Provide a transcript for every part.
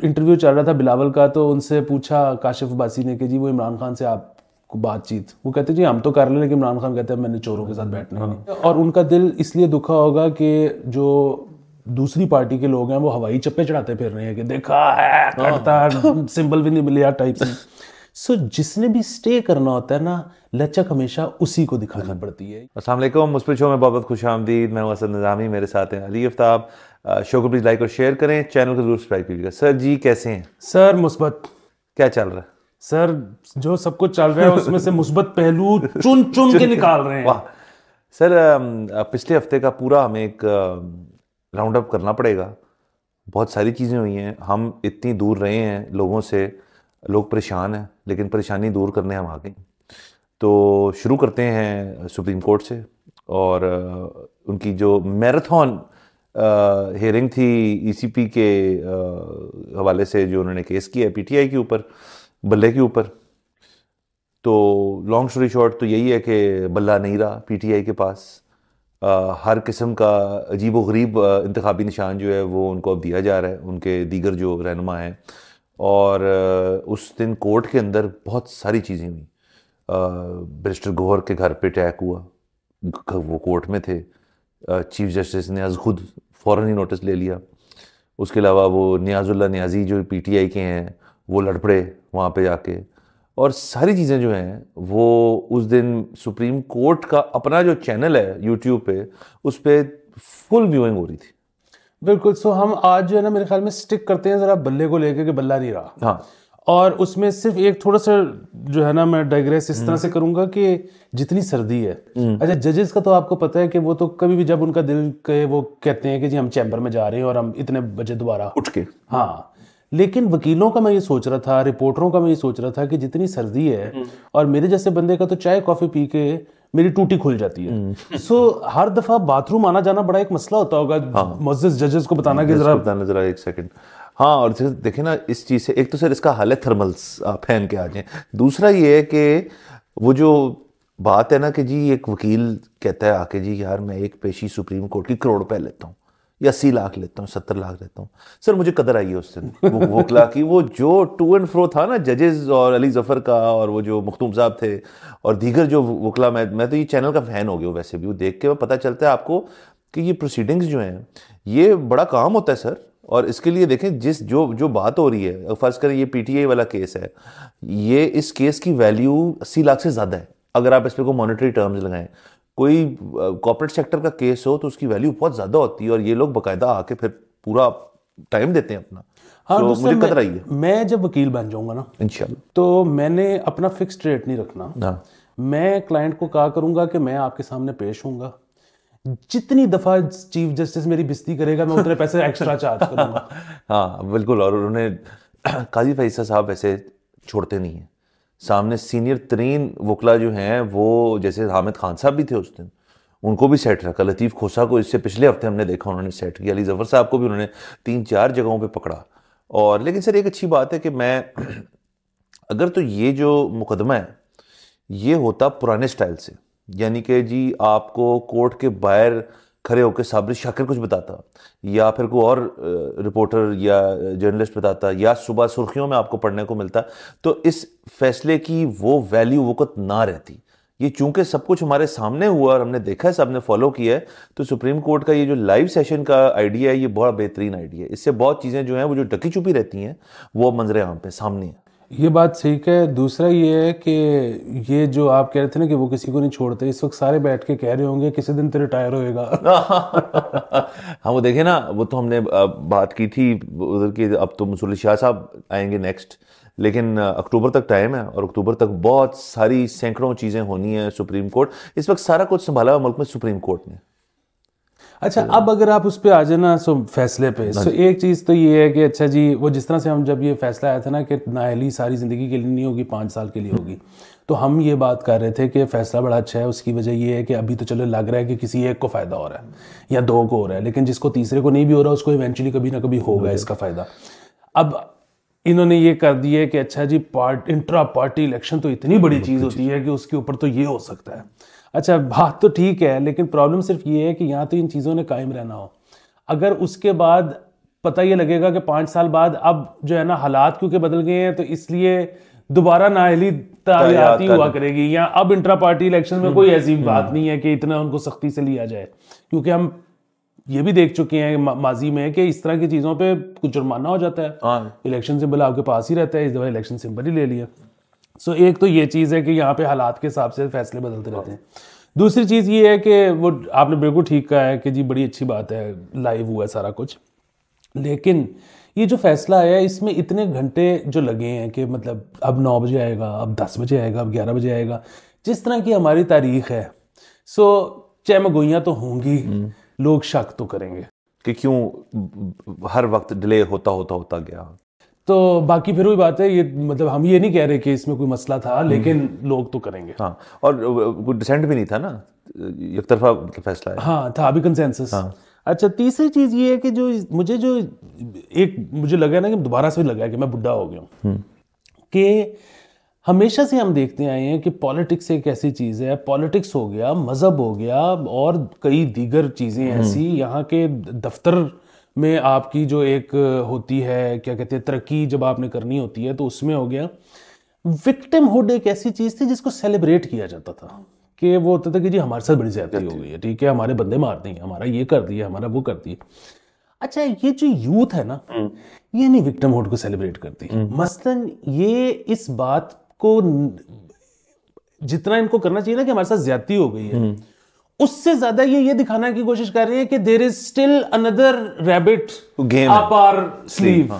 Interview चल रहा था बिलावल का, तो उनसे पूछा काशिफ अब्बासी ने कि जी वो इमरान खान से आपको बातचीत, वो कहते जी हम तो कर लें, लेकिन इमरान खान कहते हैं मैंने चोरों के साथ बैठना नहीं। और उनका दिल इसलिए दुखा होगा कि जो दूसरी पार्टी के लोग हैं वो हवाई चप्पे चढ़ाते फिर रहे हैं कि देखा है कटता सिंबल भी नहीं मिले टाइप से। सो जिसने भी स्टे करना होता है ना, लचक हमेशा उसी को दिखानी पड़ती है। अस्सलाम वालेकुम, मुस्बिल शो में बहुत खुश आमदीद। मैं हूं असद निज़ामी, मेरे साथ हैं अली आफ्ताब। शो को प्लीज़ लाइक और शेयर करें, चैनल को जरूर सब्सक्राइब कीजिएगा। सर जी कैसे हैं? सर मुस्बत। क्या चल रहा है? सर जो सब कुछ चल रहा है उसमें से मुस्बत पहलू चुन चुन के निकाल रहे हैं। वाह सर, पिछले हफ्ते का पूरा हमें एक राउंड अप करना पड़ेगा। बहुत सारी चीज़ें हुई हैं, हम इतनी दूर रहे हैं लोगों से, लोग परेशान हैं, लेकिन परेशानी दूर करने हम आ गए। तो शुरू करते हैं सुप्रीम कोर्ट से, और उनकी जो मैराथन हियरिंग थी ईसीपी के हवाले से, जो उन्होंने केस किया है पीटीआई के ऊपर, बल्ले के ऊपर। तो लॉन्ग स्टोरी शॉर्ट तो यही है कि बल्ला नहीं रहा पीटीआई के पास। हर किस्म का अजीब व गरीब इंतखाबी निशान जो है वो उनको अब दिया जा रहा है, उनके दीगर जो रहनुमा हैं। और उस दिन कोर्ट के अंदर बहुत सारी चीज़ें हुई। बैरिस्टर गौहर के घर पे अटैक हुआ, वो कोर्ट में थे। चीफ जस्टिस ने आज खुद फ़ौरन ही नोटिस ले लिया। उसके अलावा वो नियाजुल्लाह नियाजी जो पीटीआई के हैं वो लड़ पड़े वहाँ पे जाके। और सारी चीज़ें जो हैं वो उस दिन सुप्रीम कोर्ट का अपना जो चैनल है यूट्यूब पे, उस पर फुल व्यूइंग हो रही थी। बिल्कुल। सो हम आज जो है ना मेरे ख्याल में स्टिक करते हैं जरा बल्ले को लेके कि बल्ला नहीं रहा। हाँ, और उसमें सिर्फ एक थोड़ा सा जो है ना मैं डाइग्रेस इस तरह से करूंगा कि जितनी सर्दी है, अच्छा जजेस का तो आपको पता है कि वो तो कभी भी जब उनका दिल कहे वो कहते हैं कि जी हम चैम्बर में जा रहे हैं और हम इतने बजे दोबारा उठ के। हाँ। लेकिन वकीलों का मैं ये सोच रहा था, रिपोर्टरों का मैं ये सोच रहा था कि जितनी सर्दी है और मेरे जैसे बंदे का तो चाय कॉफी पी के मेरी टूटी खुल जाती है। सो हर दफा बाथरूम आना जाना बड़ा एक मसला होता होगा मुअज़्ज़िज़ जजेस को बताना कि जरा एक सेकंड। हाँ, और देखें ना इस चीज़ से, एक तो सर इसका हाल है थर्मल्स पहन के आ जाएं। दूसरा ये है कि वो जो बात है ना कि जी एक वकील कहता है आके जी यार मैं एक पेशी सुप्रीम कोर्ट की करोड़ रुपए लेता हूँ या 80 लाख लेता हूँ, 70 लाख लेता हूँ। सर मुझे कदर आई है उस दिन वकला की, वो जो टू एंड फ्रो था ना जजेस और अली जफर का, और वो जो मखदूम साहब थे और दीगर जो वकला। मैं तो ये चैनल का फैन हो गया वैसे भी, वो देख के पता चलता है आपको कि ये प्रोसीडिंग्स जो हैं ये बड़ा काम होता है सर। और इसके लिए देखें जिस जो बात हो रही है, फर्ज करें ये पीटीआई वाला केस है, ये इस केस की वैल्यू 80 लाख से ज़्यादा है अगर आप इस पर कोई मॉनेटरी टर्म्स लगाएं। कोई कॉर्पोरेट सेक्टर का केस हो तो उसकी वैल्यू बहुत ज़्यादा होती है, और ये लोग बाकायदा आके फिर पूरा टाइम देते हैं अपना। हाँ, तो मुझे कदर आई है। मैं जब वकील बन जाऊंगा ना इंशाल्लाह, तो मैंने अपना फिक्स्ड रेट नहीं रखना। हाँ। मैं क्लाइंट को कहा करूंगा कि मैं आपके सामने पेश होऊंगा, जितनी दफा चीफ जस्टिस मेरी बेइज्जती करेगा मैं उतने पैसे एक्स्ट्रा चार्ज करूंगा। हाँ बिल्कुल। और उन्होंने काजी फैसल साहब वैसे छोड़ते नहीं हैं, सामने सीनियर तरीन वकला जो हैं वो, जैसे हामिद खान साहब भी थे उस दिन, उनको भी सेट रखा। लतीफ़ खोसा को इससे पिछले हफ्ते हमने देखा उन्होंने सेट किया। अली जफर साहब को भी उन्होंने 3-4 जगहों पे पकड़ा। और लेकिन सर एक अच्छी बात है कि मैं अगर तो ये जो मुकदमा है ये होता पुराने स्टाइल से, यानी कि जी आपको कोर्ट के बाहर खड़े होकर साबरी शाकिर कुछ बताता, या फिर कोई और रिपोर्टर या जर्नलिस्ट बताता, या सुबह सुर्खियों में आपको पढ़ने को मिलता, तो इस फैसले की वो वैल्यू वक़्त ना रहती। ये चूंकि सब कुछ हमारे सामने हुआ और हमने देखा है, सब ने फॉलो किया है, तो सुप्रीम कोर्ट का ये जो लाइव सेशन का आइडिया है ये बहुत बेहतरीन आइडिया है। इससे बहुत चीज़ें जो हैं वो जो ढकी छुपी रहती हैं वो मंजरे आम पे सामने है। ये बात ठीक है। दूसरा ये है कि ये जो आप कह रहे थे ना कि वो किसी को नहीं छोड़ते, इस वक्त सारे बैठ के कह रहे होंगे किसी दिन तो रिटायर होएगा। हाँ वो देखे ना, वो तो हमने बात की थी उधर की। अब तो मुसल्ली शाह साहब आएंगे नेक्स्ट, लेकिन अक्टूबर तक टाइम है, और अक्टूबर तक बहुत सारी सैकड़ों चीज़ें होनी है। सुप्रीम कोर्ट इस वक्त सारा कुछ संभाला हुआ मुल्क में सुप्रीम कोर्ट ने। अच्छा, अब अगर आप उस पर आ जाए ना सो फैसले पे, सो एक चीज़ तो ये है कि अच्छा जी वो जिस तरह से हम जब ये फैसला आया था ना कि नाअहली सारी ज़िंदगी के लिए नहीं होगी, 5 साल के लिए होगी, तो हम ये बात कर रहे थे कि फैसला बड़ा अच्छा है। उसकी वजह ये है कि अभी तो चलो लग रहा है कि किसी एक को फ़ायदा हो रहा है या 2 को हो रहा है, लेकिन जिसको तीसरे को नहीं भी हो रहा उसको इवेंचुअली कभी ना कभी होगा इसका फ़ायदा। अब इन्होंने ये कर दिया कि अच्छा जी इंट्रा पार्टी इलेक्शन तो इतनी बड़ी चीज़ होती है कि उसके ऊपर तो ये हो सकता है। अच्छा बात तो ठीक है, लेकिन प्रॉब्लम सिर्फ ये है कि यहाँ तो इन चीज़ों ने कायम रहना हो। अगर उसके बाद पता ये लगेगा कि 5 साल बाद अब जो है ना हालात क्योंकि बदल गए हैं, तो इसलिए दोबारा नाअहली तायाती हुआ करेगी, या अब इंट्रा पार्टी इलेक्शन में कोई ऐसी बात नहीं है कि इतना उनको सख्ती से लिया जाए, क्योंकि हम ये भी देख चुके हैं माजी में कि इस तरह की चीज़ों पे कुछ जुर्माना हो जाता है। इलेक्शन सिंबल आपके पास ही रहता है, इस दफा इलेक्शन सिंबल ही ले लिया। सो एक तो ये चीज़ है कि यहाँ पे हालात के हिसाब से फैसले बदलते रहते हैं। दूसरी चीज़ ये है कि वो आपने बिल्कुल ठीक कहा है कि जी बड़ी अच्छी बात है, लाइव हुआ है सारा कुछ, लेकिन ये जो फैसला आया है इसमें इतने घंटे जो लगे हैं कि मतलब अब 9 बजे आएगा, अब 10 बजे आएगा, अब 11 बजे आएगा, जिस तरह की हमारी तारीख है। सो चहमगोइयाँ तो होंगी, लोग शक तो करेंगे कि क्यों हर वक्त डिले होता गया। तो बाकी फिर वही बात है, ये मतलब हम ये नहीं कह रहे कि इसमें कोई मसला था, लेकिन लोग तो करेंगे। हाँ, और कोई डिसेंट भी नहीं था ना, एक तरफा फैसला है। हाँ, था भी कंसेंसस। हाँ। अच्छा, तीसरी चीज ये है कि जो मुझे लगा ना कि दोबारा से लगा कि मैं बुढ़ा हो गया हूँ, कि हमेशा से हम देखते आए हैं कि पॉलिटिक्स एक ऐसी चीज़ है, पॉलिटिक्स हो गया, मज़हब हो गया और कई दीगर चीज़ें ऐसी, यहाँ के दफ्तर में आपकी जो एक होती है क्या कहते हैं तरक्की जब आपने करनी होती है तो उसमें हो गया। विक्टिमहुड एक ऐसी चीज़ थी जिसको सेलिब्रेट किया जाता था, कि वो होता था कि जी हमारे साथ बड़ी ज़्यादती हो गई है, ठीक है, हमारे बंदे मार दिए, हमारा ये कर दिया, हमारा वो कर दिया। अच्छा, ये जो यूथ है ना, ये नहीं विक्टिमहुड को सेलिब्रेट करती। मसलन ये इस बात को जितना इनको करना चाहिए ना कि हमारे साथ ज्यादती हो गई है, उससे ज्यादा ये दिखाने की कोशिश कर रहे हैं कि there is still another rabbit up our sleeve.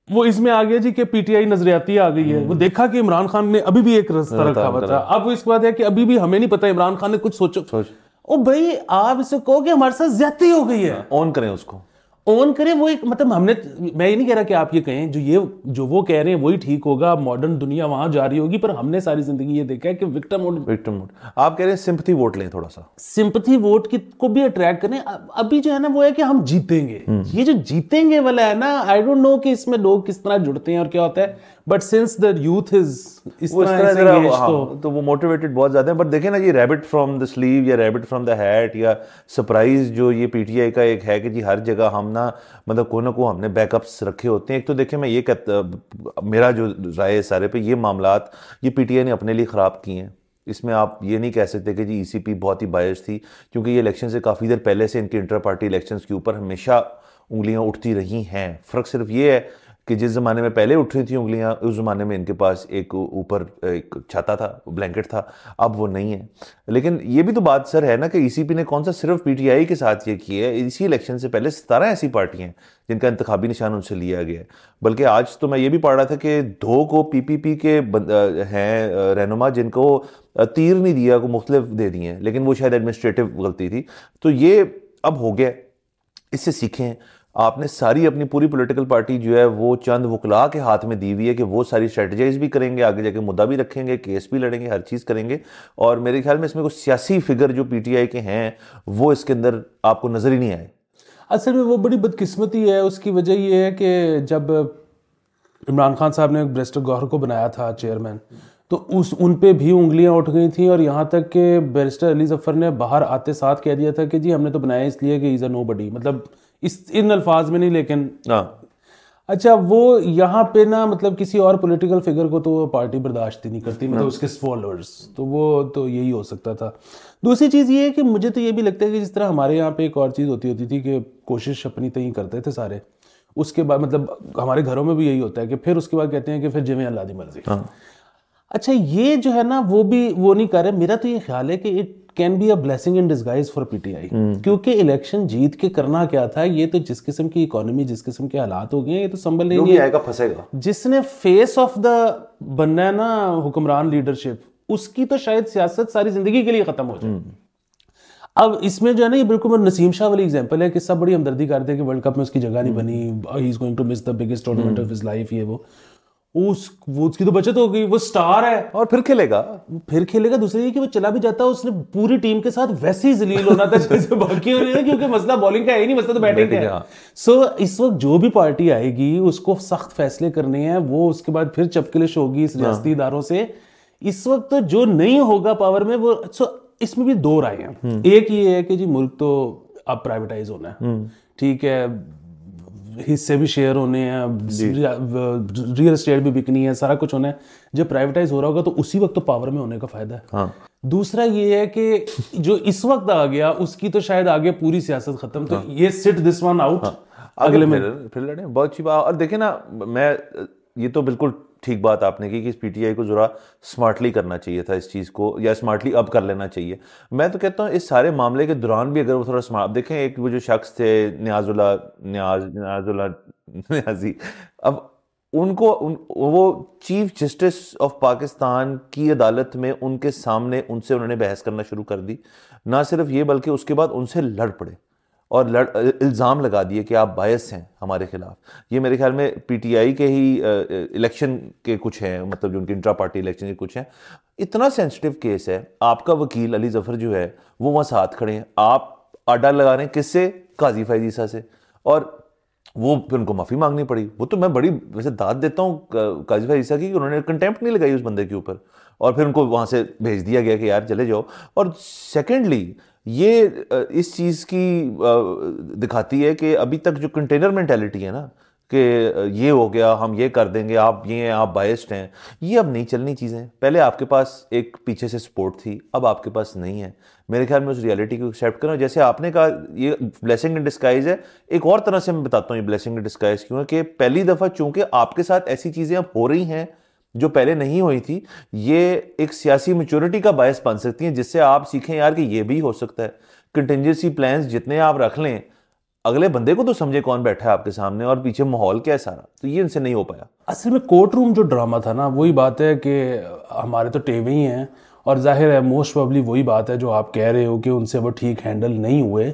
वो इसमें आ गया जी कि पीटीआई नजरियाती आ गई है। वो देखा कि इमरान खान ने अभी भी एक रास्ता रखा हुआ था, अब इसके बाद है कि अभी भी हमें नहीं पता इमरान खान ने कुछ सोचो। ओ भाई, आप इसे कहो कि हमारे साथ ज्यादती हो गई है, ऑन करें उसको, ऑन करें। वो एक मतलब मैं ये नहीं कह रहा कि आप ये कहें, जो वो कह रहे हैं वही ठीक होगा, मॉडर्न दुनिया वहां जा रही होगी, पर हमने सारी जिंदगी ये देखा है कि विक्टिमहुड। आप कह रहे हैं सिंपैथी वोट लें, थोड़ा सा सिंपैथी वोट को भी अट्रैक्ट करें। अभी जो है ना वो है कि हम जीतेंगे, ये जो जीतेंगे वाला है ना, आई डोंट नो कि इसमें लोग किस तरह जुड़ते हैं और क्या होता है, but since the youth is इस तरह तो वो मोटिवेटेड बहुत ज्यादा है। बट देखें ना, ये रैबिट फ्रॉम द स्लीव या रैबिट फ्रॉम द हैट या सरप्राइज जो ये पीटीआई का एक है कि जी हर जगह हम ना मतलब कोई ना कोई हमने बैकअप्स रखे होते हैं। एक तो देखें, मैं ये कहता, मेरा जो राय है सारे पे, ये मामलात ये पीटीआई ने अपने लिए ख़राब किए हैं। इसमें आप ये नहीं कह सकते कि जी ईसीपी बहुत ही बायस थी, क्योंकि ये इलेक्शन से काफ़ी देर पहले से इनके इंटर पार्टी इलेक्शंस के ऊपर हमेशा उंगलियां उठती रही हैं। फ़र्क सिर्फ ये है कि जिस ज़माने में पहले उठ रही थी उंगलियां, उस ज़माने में इनके पास एक ऊपर एक छाता था, ब्लैंकेट था, अब वो नहीं है। लेकिन ये भी तो बात सर है ना कि ईसीपी ने कौन सा सिर्फ पीटीआई के साथ ये किया है। इसी इलेक्शन से पहले 17 ऐसी पार्टियां हैं जिनका इंतखाबी निशान उनसे लिया गया है। बल्कि आज तो मैं ये भी पढ़ रहा था कि 2 को पीपीपी के हैं रहनुमा जिनको तीर नहीं दिया, को मुख्तलिफ दे दिए हैं, लेकिन वो शायद एडमिनिस्ट्रेटिव गलती थी। तो ये अब हो गया, इससे सीखें। आपने सारी अपनी पूरी पॉलिटिकल पार्टी जो है वो चंद वकला के हाथ में दी हुई है कि वो सारी स्ट्रेटजाइज भी करेंगे, आगे जाके मुद्दा भी रखेंगे, केस भी लड़ेंगे, हर चीज़ करेंगे। और मेरे ख्याल में इसमें कुछ सियासी फिगर जो पीटीआई के हैं वो इसके अंदर आपको नजर ही नहीं आए। असल में वो बड़ी बदकिस्मती है। उसकी वजह ये है कि जब इमरान खान साहब ने बैरिस्टर गौहर को बनाया था चेयरमैन, तो उन पे भी उंगलियां उठ गई थी, और यहाँ तक कि बैरिस्टर अली जफर ने बाहर आते साथ कह दिया था कि जी हमने तो बनाया इसलिए कि इज़ अ नोबडी, मतलब इन अल्फाज में नहीं, लेकिन अच्छा वो यहाँ पे ना मतलब किसी और पॉलिटिकल फिगर को तो पार्टी बर्दाश्त ही नहीं करती, मतलब उसके फॉलोअर्स, तो वो तो यही हो सकता था। दूसरी चीज़ ये है कि मुझे तो ये भी लगता है कि जिस तरह हमारे यहाँ पे एक और चीज़ होती थी कि कोशिश अपनी तय करते थे सारे, उसके बाद मतलब हमारे घरों में भी यही होता है कि फिर उसके बाद कहते हैं कि फिर जिवें अल्लाह दी मर्जी। अच्छा, ये जो है ना वो नहीं कर रहे। मेरा तो ये ख्याल है कि it can be a blessing in disguise for PTI, क्योंकि इलेक्शन जीत के करना क्या था, ये तो जिस किस्म की इकोनॉमी, जिस किस्म के हालात हो गए, ये तो संभल नहीं आएगा, फंसेगा। जिसने फेस ऑफ द बनना है ना हुक्मरान लीडरशिप, उसकी तो शायद सियासत सारी जिंदगी के लिए खत्म हो जाए। अब इसमें जो है ना, ये बिल्कुल नसीम शाह वाली एग्जांपल है कि सब बड़ी हमदर्दी करते हैं कि वर्ल्ड कप में उसकी जगह नहीं बनी, he is going to miss the biggest tournament of his life, ये वो उसकी तो बचत हो गई, वो स्टार है और फिर खेलेगा। दूसरी ये कि वो चला भी जाता है, उसने पूरी टीम के साथ वैसे ही जलील होना था जैसे बाकी हो रही है, क्योंकि मसला बॉलिंग का है ही नहीं, मसला तो बैटिंग का है। सो इस वक्त जो भी पार्टी आएगी उसको सख्त फैसले करने हैं, वो उसके बाद फिर चपकलिश होगी इस रियासती इदारों से। इस वक्त तो जो नहीं होगा पावर में वो, इसमें भी 2 राय हैं। एक ये है कि जी मुल्क तो अब प्राइवेटाइज होना है, ठीक है, हिस्से भी शेयर होने हैं, रियल एस्टेट भी बिकनी है, सारा कुछ होना है। जब प्राइवेटाइज हो रहा होगा तो उसी वक्त तो पावर में होने का फायदा है। हाँ। दूसरा ये है कि जो इस वक्त आ गया उसकी तो शायद आगे पूरी सियासत खत्म, तो ये सिट दिस वन आउट, अगले में फिर लड़े। बहुत अच्छी बात। और देखे ना, मैं ये तो बिल्कुल ठीक बात आपने की कि इस पीटीआई को जरा स्मार्टली करना चाहिए था इस चीज़ को, या स्मार्टली अब कर लेना चाहिए। मैं तो कहता हूँ इस सारे मामले के दौरान भी अगर वो थोड़ा स्मार्ट, देखें एक वो जो शख्स थे न्याजी, अब उनको वो चीफ जस्टिस ऑफ पाकिस्तान की अदालत में उनके सामने उनसे उन्होंने बहस करना शुरू कर दी। ना सिर्फ ये बल्कि उसके बाद उनसे लड़ पड़े और इल्ज़ाम लगा दिए कि आप बायस हैं हमारे खिलाफ। ये मेरे ख्याल में पीटीआई के ही इलेक्शन के कुछ हैं, मतलब जो उनके इंट्रा पार्टी इलेक्शन के कुछ हैं। इतना सेंसिटिव केस है, आपका वकील अली जफर जो है वो वहाँ साथ खड़े हैं, आप आडा लगा रहे हैं किससे? काजी फैज़ ईसा से। और वो फिर उनको माफ़ी मांगनी पड़ी। वो तो मैं बड़ी वैसे दाद देता हूँ काजी फैज़ ईसा की, उन्होंने कंटेम्प्ट नहीं लगाई उस बंदे के ऊपर, और फिर उनको वहाँ से भेज दिया गया कि यार चले जाओ। और सेकेंडली ये इस चीज़ की दिखाती है कि अभी तक जो कंटेनर मेंटालिटी है ना, कि ये हो गया हम ये कर देंगे, आप ये हैं, आप बायस्ड हैं, ये अब नहीं चलनी चीज़ें। पहले आपके पास एक पीछे से सपोर्ट थी, अब आपके पास नहीं है। मेरे ख्याल में उस रियलिटी को एक्सेप्ट करो। जैसे आपने कहा ये ब्लेसिंग इन डिस्गाइज है, एक और तरह से मैं बताता हूँ ये ब्लेसिंग इन डिस्गाइज क्यों है कि पहली दफ़ा चूंकि आपके साथ ऐसी चीज़ें अब हो रही हैं जो पहले नहीं हुई थी, ये एक सियासी मैच्योरिटी का बायस बन सकती हैं, जिससे आप सीखें यार कि ये भी हो सकता है। कंटिंजेंसी प्लान्स जितने आप रख लें, अगले बंदे को तो समझे कौन बैठा है आपके सामने और पीछे माहौल क्या है सारा, तो ये इनसे नहीं हो पाया। असल में कोर्ट रूम जो ड्रामा था ना, वही बात है कि हमारे तो टेवे ही हैं, और जाहिर है मोस्ट प्रोबेबली वही बात है जो आप कह रहे हो कि उनसे वो ठीक हैंडल नहीं हुए।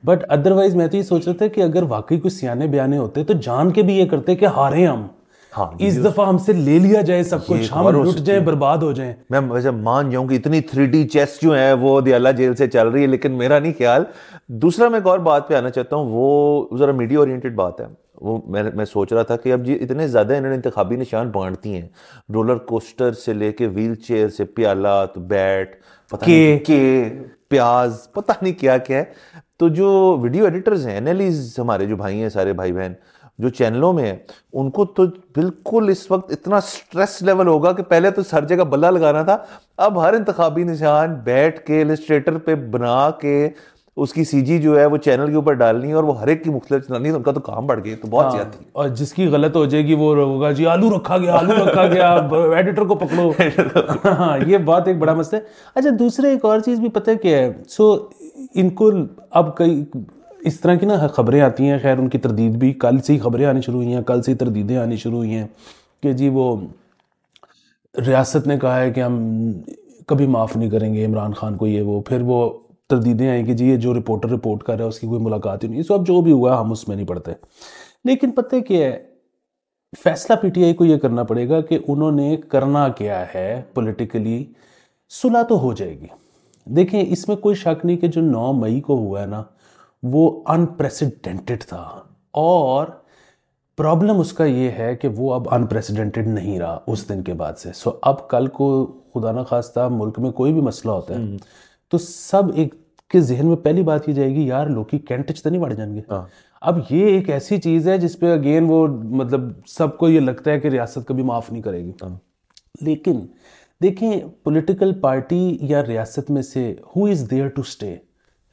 बट अदरवाइज मैं तो ये सोच रहा था कि अगर वाकई कुछ सियाने बयाने होते तो जान के भी ये करते कि हारे हम, हाँ, इस दफा हमसे ले लिया जाए सब कुछ, हम लुट जाए, बर्बाद हो जाए। मैं वैसे मान जाऊं कि इतनी 3D चेस जो है वो दियाला जेल से चल रही है, लेकिन मेरा नहीं ख्याल। दूसरा मैं एक और बात पे आना चाहता हूं, वो जरा मीडिया ओरिएंटेड बात है। वो मैं सोच रहा था कि अब ये इतने ज्यादा इन्होंने इंतखाबी निशान बांटती हैं, रोलर कोस्टर से लेके व्हील चेयर से प्याला तो बैट, पता नहीं के प्याज, पता नहीं क्या क्या है। तो जो वीडियो एडिटर्स हैं, एनालिज हमारे जो भाई हैं, सारे भाई बहन जो चैनलों में है, उनको तो बिल्कुल इस वक्त इतना स्ट्रेस लेवल होगा कि पहले तो हर जगह बल्ला लगाना था, अब हर इंतखाबी निशान बैठ के इलस्ट्रेटर पे बना के उसकी सीजी जो है वो चैनल के ऊपर डालनी है, और वो हर एक की मुख्तलिफ चलानी है। उनका तो काम बढ़ गया, तो बहुत ज्यादा थी। और जिसकी गलत हो जाएगी वो होगा जी आलू रखा गया एडिटर को पकड़ो। हाँ, ये बात एक बड़ा मसला है। अच्छा, दूसरे एक और चीज़ भी पता है क्या है, सो इनको अब कई इस तरह की ना खबरें आती हैं, खैर उनकी तरदीद भी कल से ही खबरें आनी शुरू हुई हैं, कल से ही तरदीदें आनी शुरू हुई हैं कि जी वो रियासत ने कहा है कि हम कभी माफ़ नहीं करेंगे इमरान खान को, ये वो, फिर वो तरदीदें आई कि जी ये जो रिपोर्टर रिपोर्ट कर रहा है उसकी कोई मुलाकात ही नहीं। सो अब जो भी हुआ हम उसमें नहीं पड़ते। लेकिन पता है क्या है, फैसला पीटीआई को ये करना पड़ेगा कि उन्होंने करना क्या है पॉलिटिकली। सुलह तो हो जाएगी। देखें, इसमें कोई शक नहीं कि जो 9 मई को हुआ है ना, वो अनप्रेसिडेंटेड था, और प्रॉब्लम उसका ये है कि वो अब अनप्रेसिडेंटेड नहीं रहा उस दिन के बाद से। सो अब कल को खुदा ना खास्ता मुल्क में कोई भी मसला होता है तो सब एक के जहन में पहली बात ये जाएगी, यार लोग कैंट तो नहीं बढ़ जाएंगे। अब ये एक ऐसी चीज़ है जिसपे अगेन वो मतलब सबको ये लगता है कि रियासत कभी माफ़ नहीं करेगी। लेकिन देखें, पॉलिटिकल पार्टी या रियासत में से who is there to stay?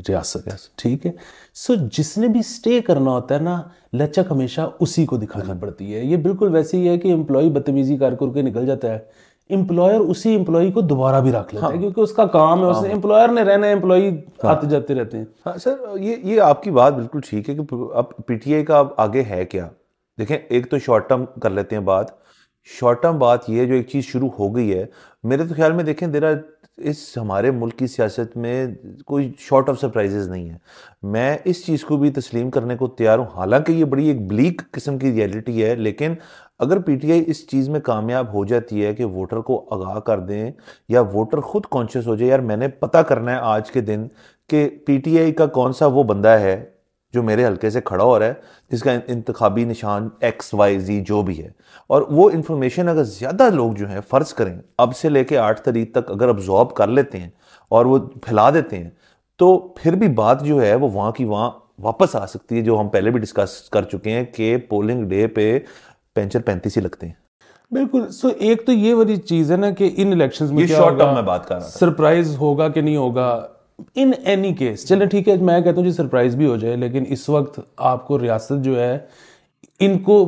रियासत, ठीक है। सो जिसने भी स्टे करना होता है ना, लचक हमेशा उसी को दिखानी पड़ती है। ये बिल्कुल वैसे ही है कि एम्प्लॉय बदतमीजी करके निकल जाता है, एम्प्लॉयर उसी एम्प्लॉय को दोबारा भी रख लेता है, क्योंकि उसका काम है, उसने एम्प्लॉयर ने रहना है, एम्प्लॉय आते जाते रहते हैं। हाँ सर, ये आपकी बात बिल्कुल ठीक है कि अब पीटीआई का अब आगे है क्या। देखें, एक तो शॉर्ट टर्म कर लेते हैं बात। शॉर्ट टर्म बात ये है, जो एक चीज़ शुरू हो गई है मेरे तो ख्याल में, देखें देरा इस हमारे मुल्क की सियासत में कोई शॉर्ट ऑफ सरप्राइजेज नहीं है। मैं इस चीज़ को भी तस्लीम करने को तैयार हूँ, हालांकि ये बड़ी एक ब्लीक किस्म की रियलिटी है, लेकिन अगर पीटीआई इस चीज़ में कामयाब हो जाती है कि वोटर को आगाह कर दें, या वोटर खुद कॉन्शियस हो जाए, यार मैंने पता करना है आज के दिन कि पीटीआई का कौन सा वो बंदा है जो मेरे हल्के से खड़ा हो रहा है, जिसका इंतखाबी निशान XYZ जो भी है, और वो इन्फॉर्मेशन अगर ज़्यादा लोग जो हैं फ़र्ज़ करें अब से लेके 8 तारीख तक अगर अब्जॉर्ब कर लेते हैं और वो फैला देते हैं, तो फिर भी बात जो है वो वहाँ की वहाँ वापस आ सकती है, जो हम पहले भी डिस्कस कर चुके हैं कि पोलिंग डे पे पेंचर 35 ही लगते हैं। बिल्कुल। सो एक तो ये वाली चीज है ना कि इन इलेक्शंस में ये क्या शॉर्ट टर्म होगा, में बात कर रहा था, सरप्राइज होगा कि नहीं होगा इन एनी केस। चले ठीक है, मैं कहता हूँ जी सरप्राइज भी हो जाए, लेकिन इस वक्त आपको रियासत जो है, इनको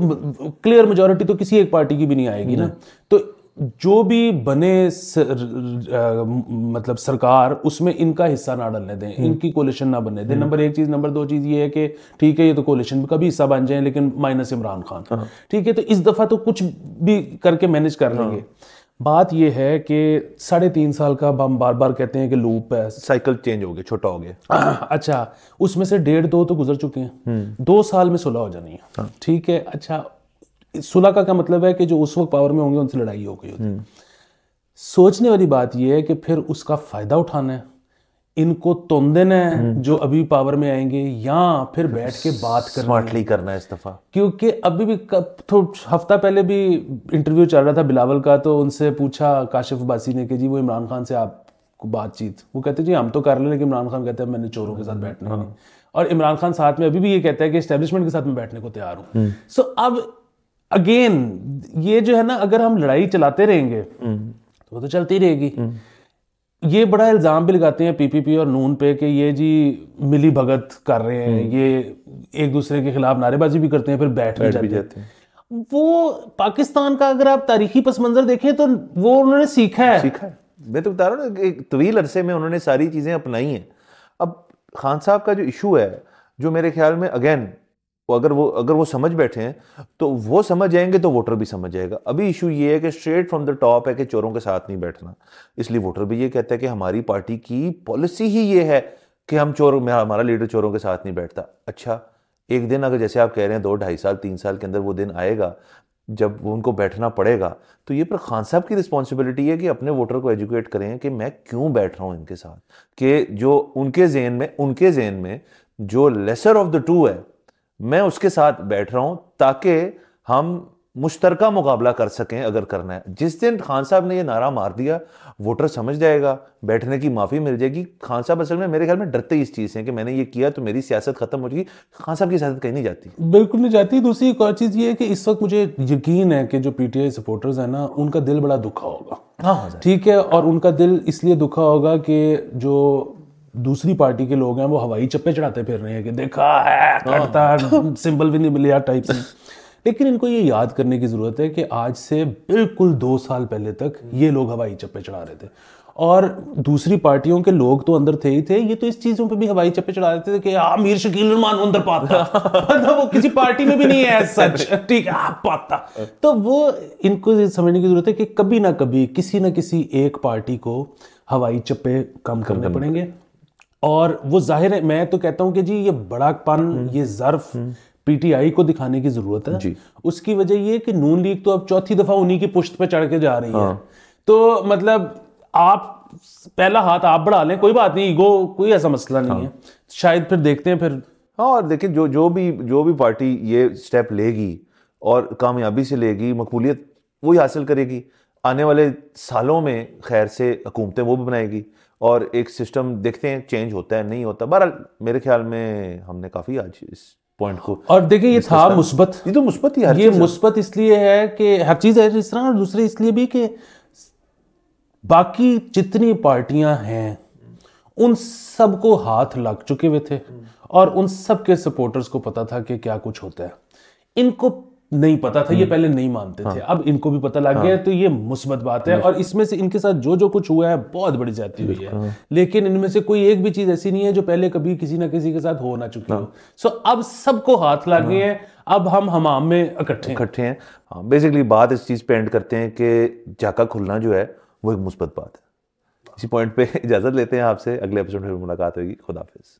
क्लियर मेजोरिटी तो किसी एक पार्टी की भी नहीं आएगी ना, तो जो भी बने मतलब सरकार, उसमें इनका हिस्सा ना डालने दें, इनकी कोलिशन ना बनने दें। नंबर एक चीज। नंबर दो चीज ये है कि ठीक है ये तो कोलिशन का भी हिस्सा बन जाए, लेकिन माइनस इमरान खान, ठीक है, तो इस दफा तो कुछ भी करके मैनेज कर लेंगे। बात ये है कि 3.5 साल का हम बार बार कहते हैं कि लूप है, साइकिल चेंज हो गया, छोटा हो गया। अच्छा, उसमें से 1.5-2 तो गुजर चुके हैं, 2 साल में सुलह हो जानी है, ठीक है। अच्छा, सुलह का क्या मतलब है कि जो उस वक्त पावर में होंगे उनसे लड़ाई हो गई होती। सोचने वाली बात यह है कि फिर उसका फायदा उठाना है, इनको तोड़ देना है जो अभी पावर में आएंगे, या फिर बैठ के बात करना, स्मार्टली करना है इस दफा। क्योंकि अभी भी हफ्ता पहले भी इंटरव्यू चल रहा था बिलावल का, तो उनसे पूछा काशिफ अब्बासी ने कि जी वो इमरान खान से आपको बातचीत, वो कहते जी हम तो कर रहे, लेकिन इमरान खान कहते हैं मैंने चोरों के साथ बैठना नहीं। और इमरान खान साथ में अभी भी ये कहता है कि एस्टेब्लिशमेंट के साथ मैं बैठने को तैयार हूँ। सो अब अगेन ये जो है ना, अगर हम लड़ाई चलाते रहेंगे तो वो तो चलती रहेगी। ये बड़ा इल्जाम भी लगाते हैं पीपीपी और नून पे कि ये जी मिली भगत कर रहे हैं, ये एक दूसरे के खिलाफ नारेबाजी भी करते हैं, फिर बैठ भी जाते हैं। वो पाकिस्तान का अगर आप तारीखी पस मंजर देखें तो वो उन्होंने सीखा है। मैं तो बता रहा हूँ ना, एक तवील अरसे में उन्होंने सारी चीजें अपनाई हैं। अब खान साहब का जो इशू है, जो मेरे ख्याल में अगेन अगर वो समझ बैठे हैं तो वो समझ जाएंगे, तो वोटर भी समझ जाएगा। अभी इशू ये है कि स्ट्रेट फ्रॉम द टॉप है कि चोरों के साथ नहीं बैठना, इसलिए वोटर भी ये कहता है कि हमारी पार्टी की पॉलिसी ही ये है कि हमारा लीडर चोरों के साथ नहीं बैठता। अच्छा, एक दिन अगर जैसे आप कह रहे हैं 2, 2.5 साल 3 साल के अंदर वो दिन आएगा जब वो उनको बैठना पड़ेगा, तो ये पर खान साहब की रिस्पॉन्सिबिलिटी है कि अपने वोटर को एजुकेट करें कि मैं क्यों बैठ रहा हूं इनके साथ, कि जो उनके जेहन में जो लेसर ऑफ द टू है, मैं उसके साथ बैठ रहा हूं ताकि हम मुश्तरका मुकाबला कर सकें अगर करना है। जिस दिन खान साहब ने ये नारा मार दिया, वोटर समझ जाएगा, बैठने की माफी मिल जाएगी। खान साहब असल में मेरे ख्याल में डरते इस चीज से कि मैंने ये किया तो मेरी सियासत खत्म हो जाएगी। खान साहब की सियासत कहीं नहीं जाती, बिल्कुल नहीं जाती। दूसरी एक और चीज ये है कि इस वक्त मुझे यकीन है कि जो पीटीआई सपोर्टर्स है ना, उनका दिल बड़ा दुखा होगा। हाँ, ठीक है, और उनका दिल इसलिए दुखा होगा कि जो दूसरी पार्टी के लोग हैं वो हवाई चप्पे चढ़ाते फिर रहे हैं कि देखा है कटता सिंबल भी नहीं मिला टाइप से। लेकिन इनको ये याद करने की जरूरत है कि आज से बिल्कुल 2 साल पहले तक ये लोग हवाई चप्पे चढ़ा रहे थे, और दूसरी पार्टियों के लोग तो अंदर थे ही थे, ये तो इस चीजों पे भी हवाई चप्पे चढ़ा देते थे कि मीर शकील रहमान अंदर पाता मतलब वो किसी पार्टी में भी नहीं है सच, ठीक है पाता। तो वो इनको समझने की जरूरत है कि कभी ना कभी किसी ना किसी एक पार्टी को हवाई चप्पे कम करने पड़ेंगे। और वो जाहिर है, मैं तो कहता हूं कि जी ये बड़ापन, ये ज़र्फ पीटीआई को दिखाने की जरूरत है। उसकी वजह ये कि नून लीग तो अब चौथी दफा उन्हीं की पुश्त पे चढ़ के जा रही है। तो मतलब आप पहला हाथ आप बढ़ा लें, कोई बात नहीं, ईगो कोई ऐसा मसला नहीं है, शायद फिर देखते हैं फिर। हाँ, और देखिए जो भी पार्टी ये स्टेप लेगी और कामयाबी से लेगी, मकबूलियत वही हासिल करेगी। आने वाले सालों में खैर से हुकूमतें वो भी बनाएगी, और एक सिस्टम देखते हैं चेंज होता है नहीं होता। बहरहाल मेरे ख्याल में हमने काफी आज इस पॉइंट को, और देखिए ये था मुस्बत, ये तो मुस्बत ही, ये मुस्बत इसलिए है कि हर चीज है इस तरह, और दूसरे इसलिए भी कि बाकी जितनी पार्टियां हैं उन सबको हाथ लग चुके हुए थे, और उन सब के सपोर्टर्स को पता था कि क्या कुछ होता है। इनको नहीं पता था, ये पहले नहीं मानते थे, अब इनको भी पता लग गया, तो ये मुस्बत बात है। और इसमें से इनके साथ जो कुछ हुआ है बहुत बड़ी ज्यादती हुई है, लेकिन इनमें से कोई एक भी चीज ऐसी नहीं है जो पहले कभी किसी ना किसी के साथ हो ना चुकी हो। सो अब सबको हाथ लग गए हैं, अब हम हमाम में इकट्ठे हैं। हाँ, बेसिकली बात इस चीज पे एंड करते हैं कि झाका खुलना जो है वो एक मुस्बत बात है। इसी पॉइंट पे इजाजत लेते हैं आपसे, अगले एपिसोड में मुलाकात होगी। खुदा हाफिज।